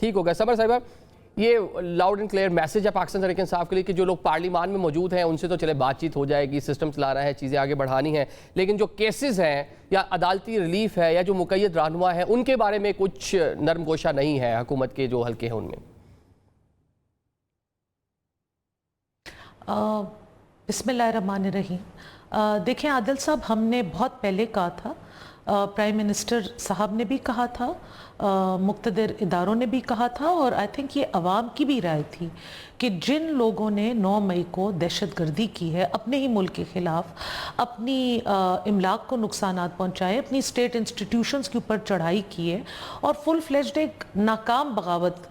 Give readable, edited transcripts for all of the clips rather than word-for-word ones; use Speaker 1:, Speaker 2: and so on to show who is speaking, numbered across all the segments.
Speaker 1: ٹھیک ہو گیا. صبر صاحبہ یہ لاؤڈ اینڈ کلیئر میسج ہے پاکستان تحریک انصاف کے لیے کہ جو لوگ پارلیمان میں موجود ہیں ان سے تو چلے بات چیت ہو جائے گی, سسٹم چلا رہا ہے, چیزیں آگے بڑھانی ہیں, لیکن جو کیسز ہیں یا عدالتی ریلیف ہے یا جو مقید رہنما ہے ان کے بارے میں کچھ نرم گوشہ نہیں ہے حکومت کے جو حلقے ہیں ان میں.
Speaker 2: بسم اللہ الرحمن الرحیم. دیکھیں عادل صاحب, ہم نے بہت پہلے کہا تھا, پرائم منسٹر صاحب نے بھی کہا تھا, مقتدر اداروں نے بھی کہا تھا, اور آئی تھنک یہ عوام کی بھی رائے تھی کہ جن لوگوں نے 9 مئی کو دہشت گردی کی ہے اپنے ہی ملک کے خلاف, اپنی املاک کو نقصانات پہنچائے, اپنی اسٹیٹ انسٹیٹیوشنز کے اوپر چڑھائی کی ہے اور فل فلیجڈ ایک ناکام بغاوت,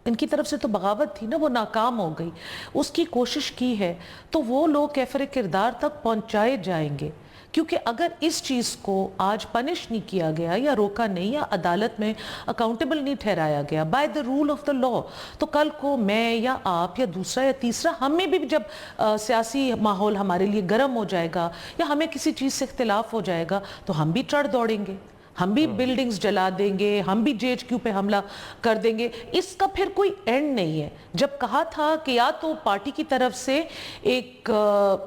Speaker 2: ان کی طرف سے تو بغاوت تھی نا, وہ ناکام ہو گئی, اس کی کوشش کی ہے, تو وہ لوگ کیفر کردار تک پہنچائے جائیں گے. کیونکہ اگر اس چیز کو آج پنش نہیں کیا گیا یا روکا نہیں یا عدالت میں اکاؤنٹیبل نہیں ٹھہرایا گیا by the rule of the law, تو کل کو میں یا آپ یا دوسرا یا تیسرا, ہمیں بھی جب سیاسی ماحول ہمارے لیے گرم ہو جائے گا یا ہمیں کسی چیز سے اختلاف ہو جائے گا تو ہم بھی چڑھ دوڑیں گے, ہم بھی بلڈنگز جلا دیں گے, ہم بھی جے ایچ کیو پہ حملہ کر دیں گے. اس کا پھر کوئی اینڈ نہیں ہے. جب کہا تھا کہ یا تو پارٹی کی طرف سے ایک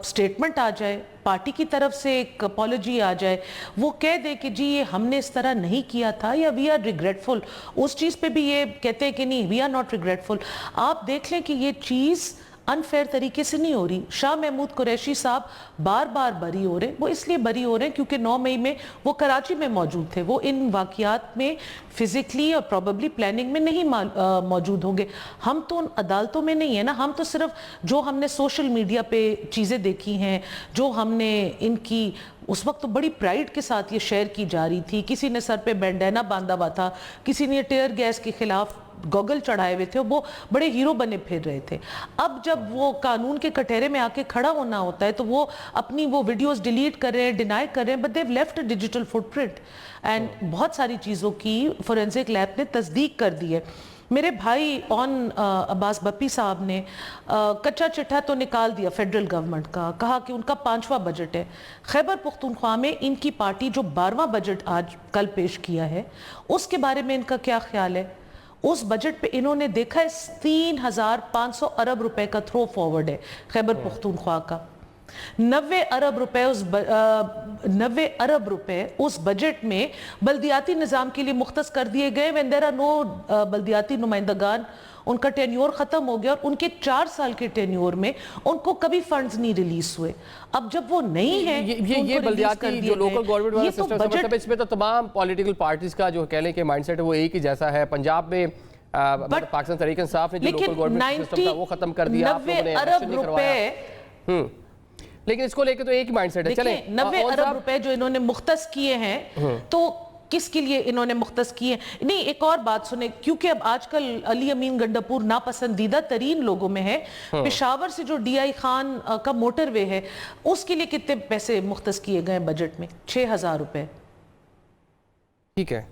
Speaker 2: سٹیٹمنٹ آ جائے, پارٹی کی طرف سے ایک اپالوجی آ جائے, وہ کہہ دے کہ جی یہ ہم نے اس طرح نہیں کیا تھا یا وی آر ریگریٹفل, اس چیز پہ بھی یہ کہتے ہیں کہ نہیں وی آر ناٹ ریگریٹفل. آپ دیکھ لیں کہ یہ چیز انفیئر طریقے سے نہیں ہو رہی. شاہ محمود قریشی صاحب بار بار بری ہو رہے, وہ اس لیے بری ہو رہے ہیں کیونکہ 9 مئی میں وہ کراچی میں موجود تھے, وہ ان واقعات میں فزیکلی اور پروبیبلی پلاننگ میں نہیں موجود ہوں گے. ہم تو ان عدالتوں میں نہیں ہیں نا, ہم تو صرف جو ہم نے سوشل میڈیا پہ چیزیں دیکھی ہیں, جو ہم نے ان کی اس وقت تو بڑی پرائیڈ کے ساتھ یہ شیئر کی جا رہی تھی, کسی نے سر پہ بینڈینا باندھا ہوا تھا, کسی نے ٹیئر گیس کے خلاف گوگل چڑھائے ہوئے تھے, وہ بڑے ہیرو بنے پھر رہے تھے. اب جب وہ قانون کے کٹہرے میں آ کے کھڑا ہونا ہوتا ہے تو وہ اپنی وہ ویڈیوز ڈیلیٹ کر رہے ہیں, ڈینائی کر رہے ہیں, but they've left digital footprint, and بہت ساری چیزوں کی فورینسک لیب نے تصدیق کر دی ہے. میرے بھائی عباس بپی صاحب نے کچا چٹھا تو نکال دیا فیڈرل گورنمنٹ کا, کہا کہ ان کا 5واں بجٹ ہے. خیبر پختونخوا میں ان کی پارٹی جو 12واں بجٹ آج کل پیش کیا ہے, اس کے بارے میں ان کا کیا خیال ہے؟ اس بجٹ پہ انہوں نے دیکھا ہے 3,500 ارب روپے کا تھرو فارورڈ ہے خیبر پختونخوا کا. 90 ارب روپے اس بجٹ میں بلدیاتی نظام کے لیے مختص کر دیے گئے. when there are no بلدیاتی نمائندگان, ان کا ٹینیور ختم ہو گیا, اور ان کے 4 سال کے ٹینیور میں ان کو کبھی فنڈز نہیں ریلیز ہوئے. اب جب وہ نہیں ہیں
Speaker 1: یہ بلدیاتی جو لوکل گورنمنٹ والا سسٹم ہے, اس میں تو تمام پولیٹیکل پارٹیز کا جو کہہ لیں کہ مائنڈ سیٹ ہے وہ ایک ہی جیسا ہے. پنجاب میں پاکستان تحریک انصاف نے جو لوکل گورنمنٹ سسٹم تھا وہ ختم کر دیا, آپ لوگوں نے الیکشن نہیں کروایا, لیکن اس کو لے کے تو ایک ہی مائنڈ سیٹ ہے. چلیں
Speaker 2: 90 ارب روپے جو انہوں نے مختص کیے ہیں, تو کس کے لیے انہوں نے مختص کیے ہیں؟ نہیں, ایک اور بات سنیں, کیونکہ اب آج کل علی امین گنڈاپور ناپسندیدہ ترین لوگوں میں ہے. پشاور سے جو ڈی آئی خان کا موٹر وے ہے, اس کے لیے کتنے پیسے مختص کیے گئے بجٹ میں؟ 6,000 روپے.
Speaker 1: ٹھیک ہے.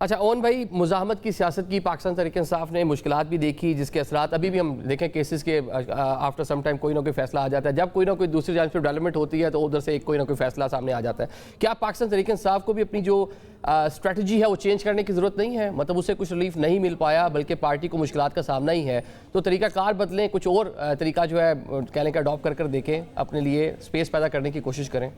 Speaker 1: اچھا اون بھائی, مزاحمت کی سیاست کی پاکستان تحریک انصاف نے مشکلات بھی دیکھی, جس کے اثرات ابھی بھی ہم دیکھیں کیسز کے آفٹر سم ٹائم کوئی نہ کوئی فیصلہ آ جاتا ہے. جب کوئی نہ کوئی دوسری جانب سے ڈیولپمنٹ ہوتی ہے تو ادھر سے کوئی نہ کوئی فیصلہ سامنے آ جاتا ہے. کیا پاکستان تحریک انصاف کو بھی اپنی جو اسٹریٹجی ہے وہ چینج کرنے کی ضرورت نہیں ہے؟ مطلب اسے کچھ ریلیف نہیں مل پایا بلکہ پارٹی کو مشکلات کا سامنا ہی ہے, تو طریقہ کار بدلیں, کچھ اور طریقہ جو ہے کہنے کا اڈاپٹ کر دیکھیں, اپنے لیے اسپیس پیدا کرنے کی کوشش کریں.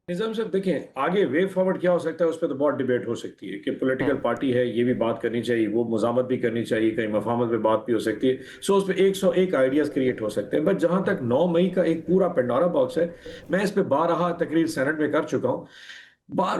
Speaker 3: نظام صاحب دیکھیں, آگے وے فارورڈ کیا ہو سکتا ہے, اس پہ تو بہت ڈیبیٹ ہو سکتی ہے کہ پولیٹیکل پارٹی ہے, یہ بھی بات کرنی چاہیے, وہ مزاحمت بھی کرنی چاہیے, کہیں مفاہمت پہ بات بھی ہو سکتی ہے. سو اس پہ 101 آئیڈیاز کریٹ ہو سکتے ہیں. بٹ جہاں تک 9 مئی کا ایک پورا پنڈورا باکس ہے, میں اس پہ بارہا تقریر سینٹ میں کر چکا ہوں.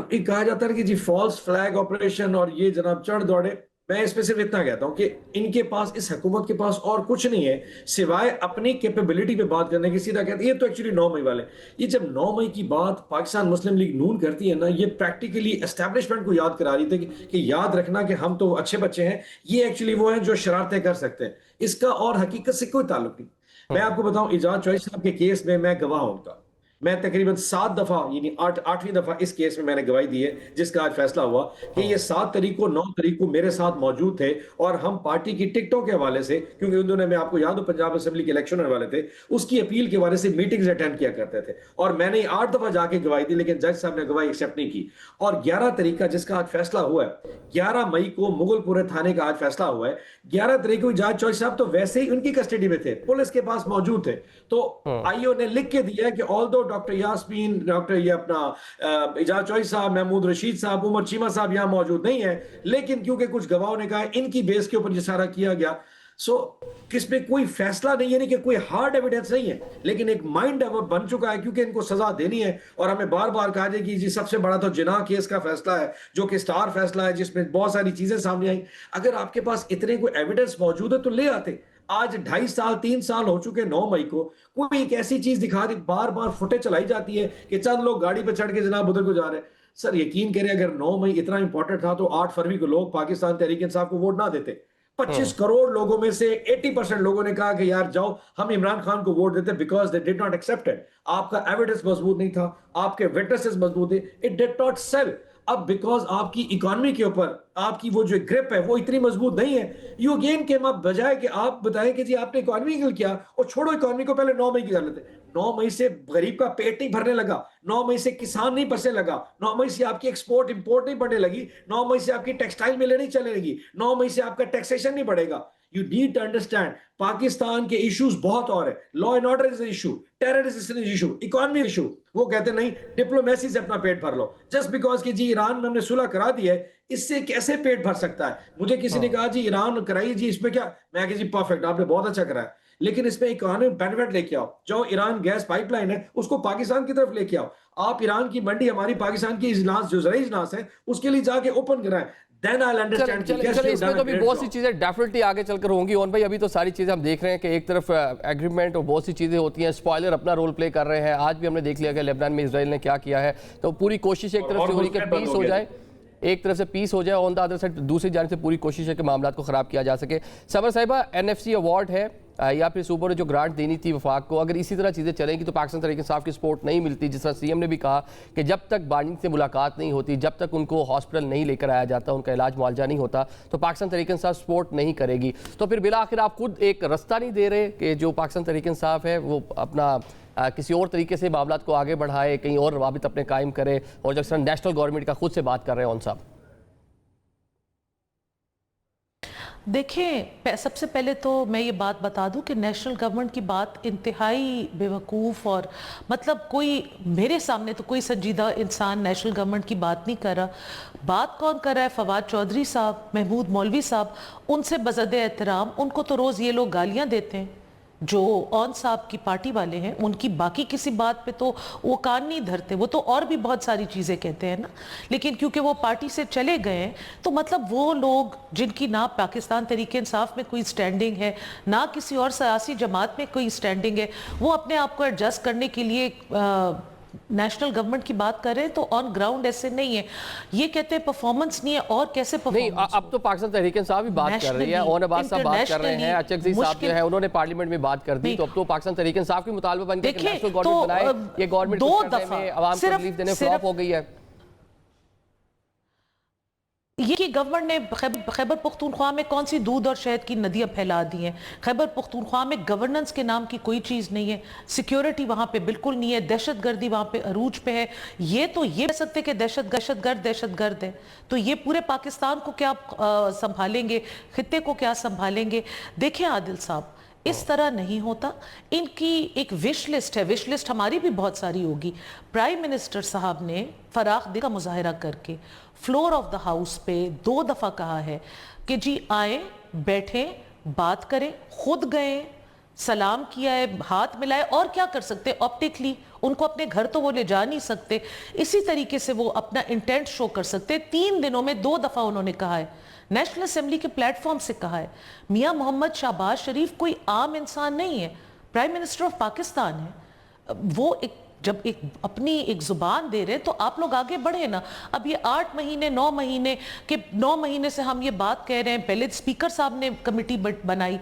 Speaker 3: ایک کہا جاتا ہے کہ جی فالس فلیگ آپریشن اور یہ جناب چڑھ دوڑے, میں اس پہ صرف اتنا کہتا ہوں کہ ان کے پاس, اس حکومت کے پاس اور کچھ نہیں ہے سوائے اپنی کیپیبلٹی پہ بات کرنے کی. سیدھا کہتے ہیں یہ تو ایکچولی 9 مئی والے, یہ جب 9 مئی کی بات پاکستان مسلم لیگ نون کرتی ہے نا, یہ پریکٹیکلی اسٹیبلشمنٹ کو یاد کرا رہی تھی کہ یاد رکھنا کہ ہم تو اچھے بچے ہیں, یہ ایکچولی وہ ہیں جو شرارتیں کر سکتے ہیں. اس کا اور حقیقت سے کوئی تعلق نہیں. میں آپ کو بتاؤں, ایجاد چوہدری صاحب کے کیس میں میں گواہ ہوں ان کا. میں تقریباً 7 دفعہ یعنی 8ویں دفعہ اس کیس میں نے گواہی دی ہے جس کا آج فیصلہ ہوا کہ یہ 7 تاریخ کو 9 تاریخ کو میرے ساتھ موجود تھے اور ہم پارٹی کی ٹکٹوں کے حوالے سے کیونکہ ان دنوں میں آپ کو یاد ہو پنجاب اسمبلی کے الیکشن ہونے والے تھے اس کی اپیل کے حوالے سے میٹنگز اٹینڈ کیا کرتے تھے اور میں نے 8 دفعہ جا کے گواہی دی لیکن جج صاحب نے گواہی ایکسیپٹ نہیں کی اور 11 تاریخ کا جس کا آج فیصلہ ہوا ہے 11 مئی کو مغل پورے تھانے کا آج فیصلہ ہوا ہے 11 تاریخ کو جج چوہدری صاحب تو ویسے ہی ان کی کسٹڈی میں تھے پولیس کے پاس موجود تھے تو آئی او نے لکھ کے دیا کہ آلدو ڈاکٹر یاسمین ڈاکٹر یہ اپنا اعجاز چوہدری صاحب محمود رشید صاحب عمر چیمہ صاحب یہاں موجود نہیں ہیں لیکن کیونکہ کچھ گواہوں نے کہا ان کی بیس کے اوپر یہ سارا کیا گیا سو کس میں کوئی فیصلہ نہیں ہے نہیں کہ کوئی ہارڈ ایویڈنس نہیں ہے لیکن ایک مائنڈ بن چکا ہے کیونکہ ان کو سزا دینی ہے اور ہمیں بار بار کہا جائے کہ جی سب سے بڑا تو جناح کیس کا فیصلہ ہے جو کہ سٹار فیصلہ ہے جس میں بہت ساری چیزیں سامنے آئیں اگر آپ کے پاس اتنے کوئی ایویڈنس موجود ہے تو لے آتے آج 2.5 سال 3 سال ہو چکے 9 مئی کو کوئی ایک ایسی چیز دکھا دی بار بار فوٹیج چلائی جاتی ہے کہ چند لوگ گاڑی پہ چڑھ کے جناب ادھر کو جا رہے ہیں سر یقین کریں اگر 9 مئی اتنا امپورٹنٹ تھا تو 8 فروری کو لوگ پاکستان تحریک انصاف کو ووٹ نہ دیتے 25 کروڑ لوگوں میں سے 80% لوگوں نے کہا کہ یار جاؤ ہم عمران خان کو ووٹ دیتے because they did not accept it آپ کا ایویڈنس مضبوط نہیں تھا آپ کے وٹنسز مضبوط تھے it did not sell اب بیکاز آپ کی اکانومی کے اوپر آپ کی وہ جو گرپ ہے وہ اتنی مضبوط نہیں ہے یو اگین کیم اپ بجائے کہ آپ بتائیں کہ جی آپ نے اکانومی کے کیا اور چھوڑو اکانومی کو پہلے 9 مئی کی کر لیتے 9 مئی سے غریب کا پیٹ نہیں بھرنے لگا 9 مئی سے کسان نہیں پسنے لگا 9 مئی سے آپ کی ایکسپورٹ امپورٹ نہیں بڑھنے لگی 9 مئی سے آپ کی ٹیکسٹائل ملیں نہیں چلنے لگی 9 مئی سے آپ کا ٹیکسیشن نہیں بڑھے گا You need to understand Pakistan کے ایشوز بہت اور ہیں law and order is an issue terrorism is issue economy issue وہ کہتے نہیں ڈپلومیسی سے اپنا پیٹ بھر لو جسٹ بیکاز کہ جی ایران میں ہم نے صلح کرا دی ہے اس سے کیسے پیٹ بھر سکتا ہے مجھے کسی نے کہا جی ایران کرائی جی اس میں کیا میں کہ جی پرفیکٹ آپ نے بہت اچھا کرایا لیکن اس میں اکانومی بینیفٹ لے کے آؤ جو ایران گیس پائپ لائن ہے اس کو پاکستان کی طرف لے کے آؤ آپ ایران کی منڈی ہماری پاکستان کی اجلاس جو زرعی اجلاس ہے اس کے لیے جا کے اوپن کرائیں then I'll understand
Speaker 1: چلیں اس میں تو بھی بہت سی چیزیں ڈیفینیٹلی آگے چل کر ہوں گی اون بھائی ابھی تو ساری چیزیں ہم دیکھ رہے ہیں کہ ایک طرف ایگریمنٹ اور بہت سی چیزیں ہوتی ہیں اسپوائلر اپنا رول پلے کر رہے ہیں آج بھی ہم نے دیکھ لیا کہ لیبنان میں اسرائیل نے کیا کیا ہے تو پوری کوشش ایک طرف سے ہو رہی کہ پیس ہو جائے ایک طرف سے پیس ہو جائے آن دا ادر سائڈ دوسری جانب سے پوری کوشش ہے کہ معاملات کو خراب کیا جا سکے صبر صاحبہ NFC ایوارڈ ہے یا پھر صوبوں نے جو گرانٹ دینی تھی وفاق کو اگر اسی طرح چیزیں چلیں گی تو پاکستان تحریک انصاف کی سپورٹ نہیں ملتی جس طرح CM نے بھی کہا کہ جب تک بانی سے ملاقات نہیں ہوتی جب تک ان کو ہاسپٹل نہیں لے کر آیا جاتا ان کا علاج معالجہ نہیں ہوتا تو پاکستان تحریک انصاف سپورٹ نہیں کرے گی تو پھر بالآخر آپ خود ایک رستہ نہیں دے رہے کہ جو پاکستان تحریک انصاف ہے وہ اپنا کسی اور طریقے سے معاملات کو آگے بڑھائے کہیں اور روابط اپنے قائم کرے اور جس طرح نیشنل گورنمنٹ کا خود سے بات کر رہے ہیں اون صاحب
Speaker 2: دیکھیں سب سے پہلے تو میں یہ بات بتا دوں کہ نیشنل گورنمنٹ کی بات انتہائی بے وقوف اور مطلب کوئی میرے سامنے تو کوئی سنجیدہ انسان نیشنل گورنمنٹ کی بات نہیں کر رہا بات کون کر رہا ہے فواد چودھری صاحب محمود مولوی صاحب ان سے بزد احترام ان کو تو روز یہ لوگ گالیاں دیتے ہیں جو اون صاحب کی پارٹی والے ہیں ان کی باقی کسی بات پہ تو وہ کان نہیں دھرتے وہ تو اور بھی بہت ساری چیزیں کہتے ہیں نا لیکن کیونکہ وہ پارٹی سے چلے گئے ہیں تو مطلب وہ لوگ جن کی نہ پاکستان تحریک انصاف میں کوئی سٹینڈنگ ہے نہ کسی اور سیاسی جماعت میں کوئی سٹینڈنگ ہے وہ اپنے آپ کو ایڈجسٹ کرنے کے لیے نیشنل گورنمنٹ کی بات کر رہے ہیں تو آن گراؤنڈ ایسے نہیں ہے یہ کہتے ہیں پرفارمنس نہیں ہے اور کیسے پرفارمنس
Speaker 1: نہیں اب تو پاکستان تحریک انصاف بھی بات کر رہی ہے اون عباس صاحب بات کر رہے ہیں اچکزئی صاحب جو ہے انہوں نے پارلیمنٹ میں بات کر دی تو اب تو پاکستان تحریک انصاف کی مطالبہ بن گیا کہ نیشنل گورنمنٹ بنائے یہ گورنمنٹ کچھ کرنے میں عوام کو ریلیف دینے فلاپ ہو گئی ہے
Speaker 2: یہ کہ گورنمنٹ نے خیبر پختونخوا میں کون سی دودھ اور شہد کی ندیاں پھیلا دی ہیں خیبر پختونخوا میں گورننس کے نام کی کوئی چیز نہیں ہے سیکیورٹی وہاں پہ بالکل نہیں ہے دہشت گردی وہاں پہ عروج پہ ہے یہ تو یہ کہہ سکتے کہ دہشت گرد ہے تو یہ پورے پاکستان کو کیا سنبھالیں گے خطے کو کیا سنبھالیں گے دیکھیں عادل صاحب اس طرح نہیں ہوتا ان کی ایک وش لسٹ ہے وش لسٹ ہماری بھی بہت ساری ہوگی پرائم منسٹر صاحب نے فراخ دل کا مظاہرہ کر کے فلور آف دا ہاؤس پہ 2 دفعہ کہا ہے کہ جی آئیں بیٹھیں بات کریں خود گئے سلام کیا ہے ہاتھ ملائے اور کیا کر سکتے آپٹیکلی ان کو اپنے گھر تو وہ لے جا نہیں سکتے اسی طریقے سے وہ اپنا انٹینٹ شو کر سکتے 3 دنوں میں 2 دفعہ انہوں نے کہا ہے نیشنل اسمبلی کے پلیٹ فارم سے کہا ہے میاں محمد شہباز شریف کوئی عام انسان نہیں ہے پرائم منسٹر آف پاکستان ہے وہ ایک جب اپنی ایک زبان دے رہے تو آپ لوگ آگے بڑھے نا. اب یہ 8 مہینے 9 مہینے کہ 9 مہینے سے ہم یہ بات کہہ رہے ہیں, پہلے اسپیکر صاحب نے کمیٹی بنائی,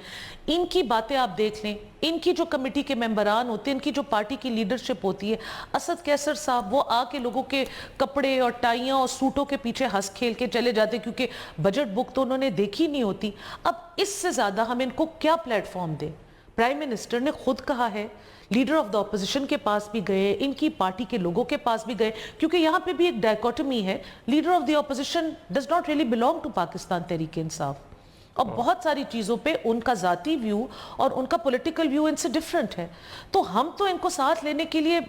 Speaker 2: ان کی باتیں آپ دیکھ لیں, ان کی جو کمیٹی کے ممبران ہوتے ہیں, ان کی جو پارٹی کی لیڈرشپ ہوتی ہے, اسد کیسر صاحب وہ آ کے لوگوں کے کپڑے اور ٹائیاں اور سوٹوں کے پیچھے ہنس کھیل کے چلے جاتے کیونکہ بجٹ بک تو انہوں نے دیکھی نہیں ہوتی. اب اس سے زیادہ ہم ان کو کیا پلیٹ فارم دیں؟ پرائم منسٹر نے خود کہا ہے, لیڈر آف دا اپوزیشن کے پاس بھی گئے, ان کی پارٹی کے لوگوں کے پاس بھی گئے, کیونکہ یہاں پہ بھی ایک ڈائیکوٹمی ہے. Leader of the opposition does not really belong to Pakistan Tehreek Insaf, اور بہت ساری چیزوں پہ ان کا ذاتی ویو اور ان کا پولیٹیکل ویو ان سے ڈیفرنٹ ہے. تو ہم تو ان کو ساتھ لینے کے لیے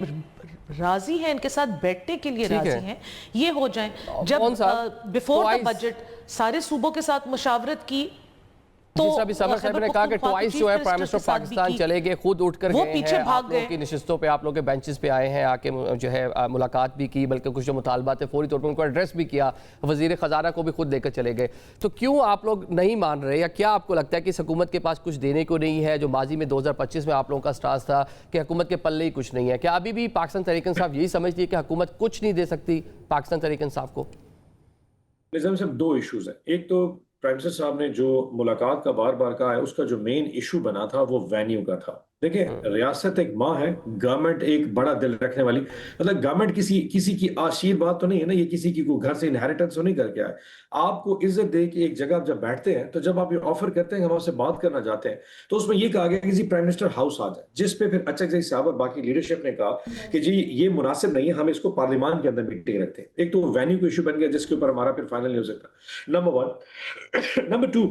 Speaker 2: راضی ہیں, ان کے ساتھ بیٹھنے کے لیے راضی ہیں, یہ ہو جائیں. جب بیفور دا بجٹ سارے صوبوں کے ساتھ مشاورت کی تو
Speaker 1: جس ابھی صبر صاحب نے کہا کہ ٹوائس جو ہے پرائم منسٹر پاکستان چلے گئے, خود اٹھ کر گئے ہیں, آپ لوگوں کی نشستوں پہ, آپ لوگوں کے بینچز پہ آئے ہیں, آ کے جو ہے ملاقات بھی کی, بلکہ کچھ جو مطالبات تھے فوری طور پر ان کو ایڈریس بھی کیا, وزیر خزانہ کو بھی خود لے کر چلے گئے. تو کیوں آپ لوگ نہیں مان رہے, یا کیا آپ کو لگتا ہے کہ اس حکومت کے پاس کچھ دینے کو نہیں ہے؟ جو ماضی میں 2025 میں آپ لوگوں کا سٹاز تھا کہ حکومت کے پلے ہی کچھ نہیں ہے, کیا ابھی بھی پاکستان تحریک انصاف یہی سمجھتی ہے کہ حکومت کچھ نہیں دے سکتی پاکستان تحریک انصاف کو؟
Speaker 3: نظام صاحب 2 ایشوز ہیں. ایک تو پرائم منسٹر صاحب نے جو ملاقات کا بار بار کہا ہے, اس کا جو مین ایشو بنا تھا وہ وینیو کا تھا. دیکھیں, ریاست ایک ماں ہے, گورنمنٹ ایک بڑا دل رکھنے والی, مطلب گورنمنٹ کسی کی آشیرواد تو نہیں ہے نا, یہ کسی کی کوئی گھر سے انہیریٹنس تو نہیں کر کے آئے. آپ کو عزت دے کے ایک جگہ جب بیٹھتے ہیں, تو جب آپ یہ آفر کرتے ہیں کہ ہم آپ سے بات کرنا چاہتے ہیں, تو اس میں یہ کہا گیا کہ جی پرائم منسٹر ہاؤس آ جائے, جس پہ پھر اچک زئی صاحب اور باقی لیڈرشپ نے کہا کہ جی یہ مناسب نہیں ہے, ہم اس کو پارلیمان کے اندر میٹنگ رکھتے ہیں. ایک تو وینیو کو ایشو بن گیا جس کے اوپر ہمارا پھر فائنل نہیں ہو سکتا, نمبر 1. نمبر 2,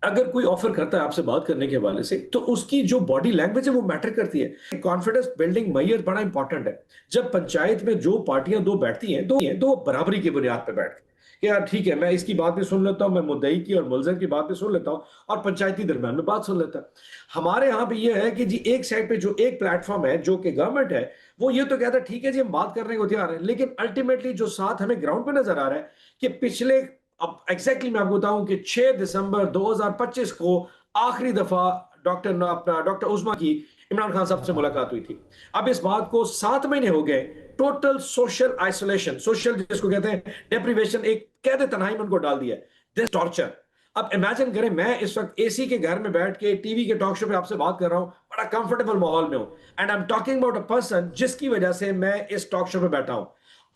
Speaker 3: اگر کوئی آفر کرتا ہے آپ سے بات کرنے کے حوالے سے, تو اس کی جو باڈی لینگویج ہے وہ میٹر کرتی ہے. کانفیڈنس بلڈنگ معیار بڑا امپورٹنٹ ہے. جب پنچایت میں جو پارٹیاں 2 بیٹھتی ہیں تو برابری کی بنیاد پہ بیٹھتی ہیں کہ یار ٹھیک ہے, میں اس کی بات بھی سن لیتا ہوں, میں مدعی کی اور ملزم کی بات بھی سن لیتا ہوں, اور پنچایتی درمیان میں بات سن لیتا ہوں. ہمارے ہاں بھی یہ ہے کہ جی ایک سائڈ پہ جو ایک پلیٹ فارم ہے جو کہ گورنمنٹ ہے, وہ یہ تو کہتا ہے ٹھیک ہے جی ہم بات کرنے کو تیار ہیں, لیکن الٹیمیٹلی جو ساتھ ہمیں گراؤنڈ پہ نظر آ رہا ہے کہ پچھلے, اب ایگزیکٹلی میں آپ کو بتاؤں کہ 6 دسمبر 2025 کو آخری دفعہ ڈاکٹر عظما کی عمران خان صاحب سے ملاقات ہوئی تھی. اب اس بات کو 7 مہینے ہو گئے, ٹوٹل سوشل آئسولیشن, سوشل جس کو کہتے ہیں ڈیپریویشن, ایک قید تنہائی میں ان کو ڈال دیا ہے, دس ٹارچر. اب امیجن کریں, میں اس وقت اے سی کے گھر میں بیٹھ کے ٹی وی کے ٹاک شو پہ آپ سے بات کر رہا ہوں, بڑا کمفرٹیبل ماحول میں ہوں, and I am talking about a person جس کی وجہ سے میں اس ٹاک شو پہ بیٹھا ہوں.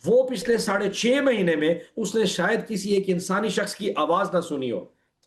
Speaker 3: وہ پچھلے 6.5 مہینے میں اس نے شاید کسی ایک انسانی شخص کی آواز نہ سنی ہو.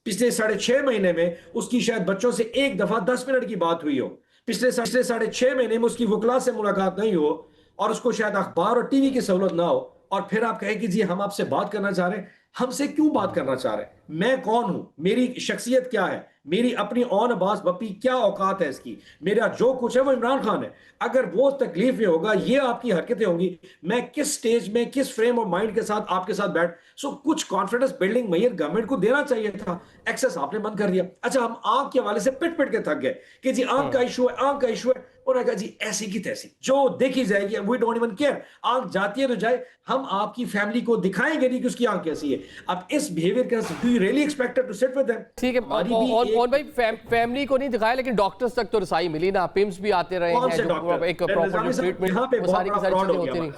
Speaker 3: پچھلے 6.5 مہینے میں اس کی شاید بچوں سے ایک دفعہ 10 منٹ کی بات ہوئی ہو. پچھلے 6.5 مہینے میں اس کی وکلا سے ملاقات نہیں ہو, اور اس کو شاید اخبار اور ٹی وی کی سہولت نہ ہو. اور پھر آپ کہیں کہ جی ہم آپ سے بات کرنا چاہ رہے ہیں. ہم سے کیوں بات کرنا چاہ رہے ہیں؟ میں کون ہوں, میری شخصیت کیا ہے, میری اپنی اون عباس بپی کیا اوقات ہے اس کی, میرا جو کچھ ہے وہ عمران خان ہے. اگر وہ تکلیف میں ہوگا, یہ آپ کی حرکتیں ہوں گی, میں کس سٹیج میں کس فریم آف مائنڈ کے ساتھ آپ کے ساتھ بیٹھ. سو کچھ کانفیڈنس بلڈنگ میئر گورنمنٹ کو دینا چاہیے تھا, ایکسس آپ نے بند کر دیا. اچھا, ہم آنکھ کے حوالے سے پٹ کے تھک گئے کہ جی آنکھ کا ایشو ہے, آنکھ کا ایشو ہے, اور کہا جی ایسی کی تیسی جو دیکھی جائے گی, وی ڈونٹ ایون کیئر, آنکھ جاتی ہے تو جائے, ہم آپ کی فیملی کو دکھائیں گے نہیں کہ اس کی آنکھ کیسی ہے. اب اس بیہیویئر کا do you really expect to sit with them?
Speaker 1: ٹھیک ہے, اور بھائی فیملی کو نہیں دکھایا, لیکن ڈاکٹرز تک تو رسائی ملی نا, پمس بھی آتے رہے ہیں, جو ایک پراپر ٹریٹمنٹ, وہ ساری کی ساری چیزیں ہوتی رہی.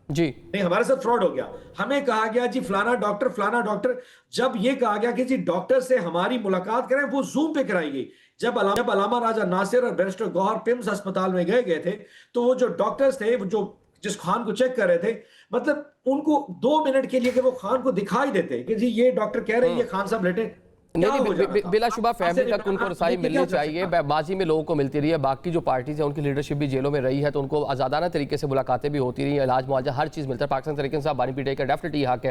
Speaker 1: جی
Speaker 3: نہیں, ہمارے ساتھ فراڈ ہو گیا. ہمیں کہا گیا جی فلانا ڈاکٹر, جب یہ کہا گیا کہ جی ڈاکٹر سے ہماری ملاقات کریں, وہ زوم پہ کرائی گئی. جب علامہ راجہ ناصر اور بیرسٹر گوہر پمس ہسپتال میں گئے تھے, تو وہ جو ڈاکٹرز تھے جو جس خان کو چیک کر رہے تھے, مطلب ان کو 2 منٹ کے لیے کہ وہ خان کو دکھائی دیتے کہ جی یہ ڈاکٹر کہہ رہے ہیں یہ خان صاحب لیٹے.
Speaker 1: بلا شبہ فیملی تک ان کو رسائی ملنی چاہیے. ماضی میں لوگوں کو ملتی رہی ہے, باقی جو پارٹیز ہیں ان کی لیڈرشپ بھی جیلوں میں رہی ہے, تو ان کو آزادانہ طریقے سے ملاقاتیں بھی ہوتی رہی ہیں, علاج معالجہ ہر چیز ملتا ہے. پاکستان تحریک انصاف بانی پی ٹی آئی کا ڈیفینیٹلی حق ہے